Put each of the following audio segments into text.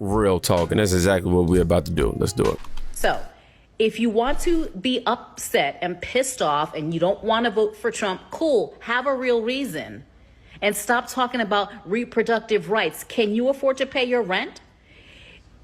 real talk, and that's exactly what we're about to do. Let's do it. So, if you want to be upset and pissed off and you don't want to vote for Trump, cool, have a real reason. And stop talking about reproductive rights. Can you afford to pay your rent?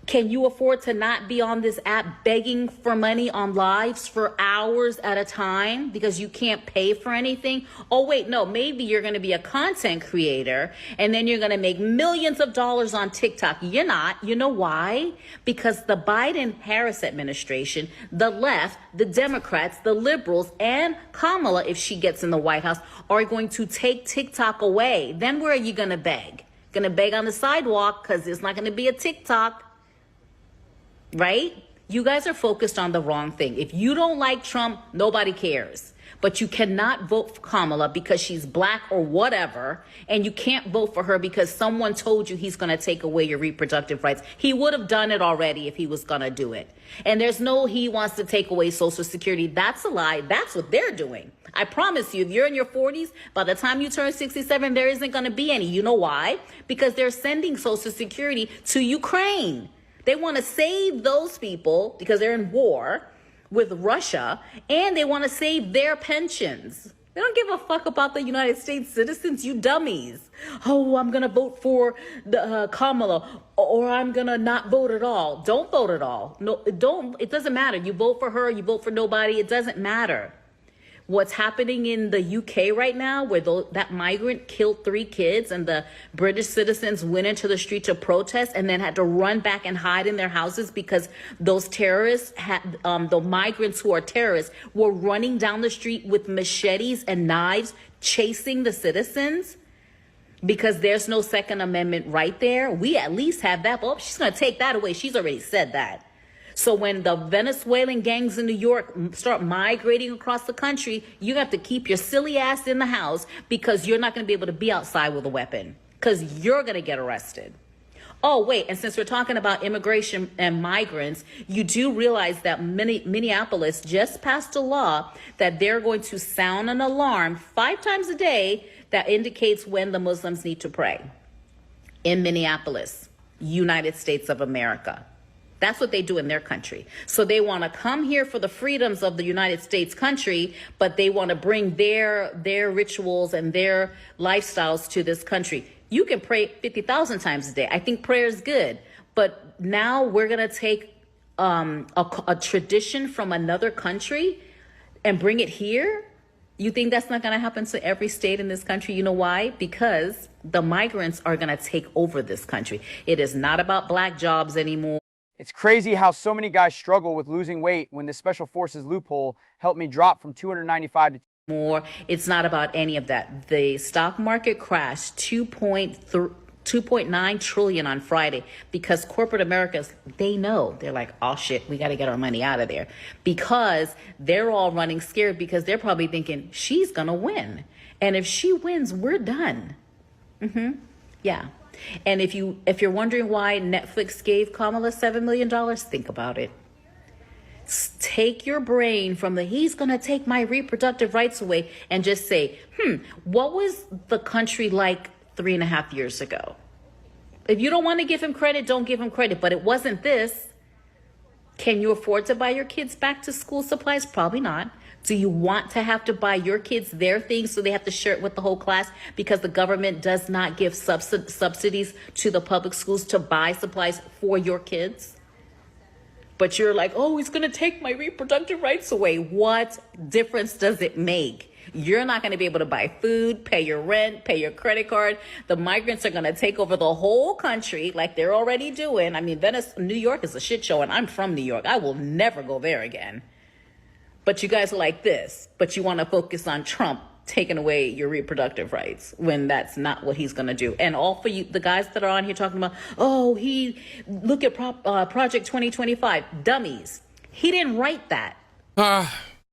Can you afford to not be on this app begging for money on lives for hours at a time because you can't pay for anything? Oh, wait, no, maybe you're going to be a content creator and then you're going to make millions of dollars on TikTok. You're not. You know why? Because the Biden-Harris administration, the left, the Democrats, the liberals, and Kamala, if she gets in the White House, are going to take TikTok away. Then where are you going to beg? Going to beg on the sidewalk because it's not going to be a TikTok. Right? You guys are focused on the wrong thing. If you don't like Trump, nobody cares. But you cannot vote for Kamala because she's black or whatever. And you can't vote for her because someone told you he's going to take away your reproductive rights. He would have done it already if he was going to do it. And there's no he wants to take away Social Security. That's a lie. That's what they're doing. I promise you, if you're in your 40s, by the time you turn 67, there isn't going to be any. You know why? Because they're sending Social Security to Ukraine. They want to save those people because they're in war with Russia, and they want to save their pensions. They don't give a fuck about the United States citizens, you dummies. Oh, I'm going to vote for the Kamala, or I'm going to not vote at all. Don't vote at all. No, don't. It doesn't matter. You vote for her, you vote for nobody. It doesn't matter. What's happening in the UK right now, where that migrant killed 3 kids and the British citizens went into the street to protest and then had to run back and hide in their houses because those terrorists had, the migrants who are terrorists were running down the street with machetes and knives chasing the citizens because there's no Second Amendment right there. We at least have that. Oh, she's going to take that away. She's already said that. So when the Venezuelan gangs in New York start migrating across the country, you have to keep your silly ass in the house because you're not going to be able to be outside with a weapon because you're going to get arrested. Oh, wait. And since we're talking about immigration and migrants, you do realize that Minneapolis just passed a law that they're going to sound an alarm 5 times a day that indicates when the Muslims need to pray in Minneapolis, United States of America. That's what they do in their country. So they want to come here for the freedoms of the United States country, but they want to bring their rituals and their lifestyles to this country. You can pray 50,000 times a day. I think prayer is good. But now we're going to take a tradition from another country and bring it here? You think that's not going to happen to every state in this country? You know why? Because the migrants are going to take over this country. It is not about black jobs anymore. It's crazy how so many guys struggle with losing weight when the Special Forces loophole helped me drop from 295 to more. It's not about any of that. The stock market crashed 2.9 trillion on Friday because corporate Americas, they know. They're like, oh shit, we got to get our money out of there because they're all running scared because they're probably thinking she's going to win. And if she wins, we're done. Yeah. And if you're wondering why Netflix gave Kamala $7 million, think about it. Take your brain from the he's going to take my reproductive rights away and just say, what was the country like 3.5 years ago? If you don't want to give him credit, don't give him credit. But it wasn't this. Can you afford to buy your kids back to school supplies? Probably not. Do you want to have to buy your kids their things so they have to share it with the whole class because the government does not give subsidies to the public schools to buy supplies for your kids? But you're like, oh, he's going to take my reproductive rights away. What difference does it make? You're not going to be able to buy food, pay your rent, pay your credit card. The migrants are going to take over the whole country like they're already doing. I mean, New York is a shit show, and I'm from New York. I will never go there again. But you guys are like this, but you want to focus on Trump taking away your reproductive rights when that's not what he's going to do. And all for you, the guys that are on here talking about, oh, look at Project 2025, dummies. He didn't write that.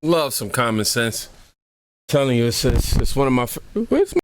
Love some common sense. Telling you, it's one of my, where's my